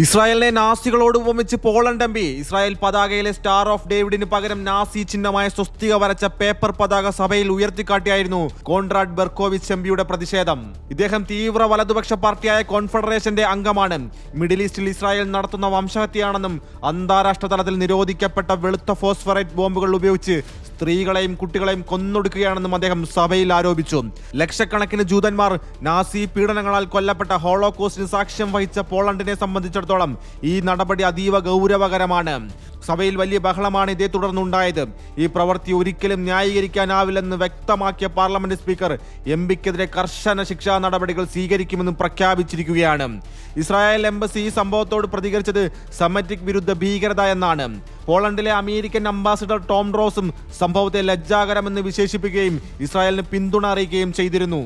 ഇസ്രായേലിനെ നാസികളോട് ഉപമിച്ച് പോളണ്ട് എംപി ഇസ്രായേൽ പതാകയിലെ സ്റ്റാർ ഓഫ് ഡേവിഡിന് പകരം നാസി ചിഹ്നമായ സ്വസ്തിക വരച്ച പേപ്പർ പതാക സഭയിൽ ഉയർത്തിക്കാട്ടിയായിരുന്നു കോൺറാഡ് ബെർക്കോവിച്ച് എംപിയുടെ പ്രതിഷേധം. ഇദ്ദേഹം തീവ്ര വലതുപക്ഷ പാർട്ടിയായ കോൺഫെഡറേഷന്റെ അംഗമാണ്. മിഡിൽ ഈസ്റ്റിൽ ഇസ്രായേൽ നടത്തുന്ന വംശഹത്യയാണെന്നും അന്താരാഷ്ട്ര തലത്തിൽ നിരോധിക്കപ്പെട്ട വെളുത്ത ഫോസ്ഫറേറ്റ് ബോംബുകൾ ഉപയോഗിച്ച് സ്ത്രീകളെയും കുട്ടികളെയും കൊന്നൊടുക്കുകയാണെന്നും അദ്ദേഹം സഭയിൽ ആരോപിച്ചു. ലക്ഷക്കണക്കിന് ജൂതന്മാർ നാസി പീഡനങ്ങളാൽ കൊല്ലപ്പെട്ട ഹോളോകോസ്റ്റിന് സാക്ഷ്യം വഹിച്ച പോളണ്ടിനെ സംബന്ധിച്ചിടത്തോളം ഈ നടപടി അതീവ ഗൗരവകരമാണ്. സഭയിൽ വലിയ ബഹളമാണ് ഇതേ തുടർന്നുണ്ടായത്. ഈ പ്രവൃത്തി ഒരിക്കലും ന്യായീകരിക്കാനാവില്ലെന്ന് വ്യക്തമാക്കിയ പാർലമെന്റ് സ്പീക്കർ എംപിക്കെതിരെ കർശന ശിക്ഷാ നടപടികൾ സ്വീകരിക്കുമെന്നും പ്രഖ്യാപിച്ചിരിക്കുകയാണ്. ഇസ്രായേൽ എംബസി ഈ സംഭവത്തോട് പ്രതികരിച്ചത് സെമറ്റിക് വിരുദ്ധ ഭീകരത എന്നാണ്. പോളണ്ടിലെ അമേരിക്കൻ അംബാസിഡർ ടോം റോസും സംഭവത്തെ ലജ്ജാകരമെന്ന് വിശേഷിപ്പിക്കുകയും ഇസ്രായേലിന് പിന്തുണ അറിയിക്കുകയും ചെയ്തിരുന്നു.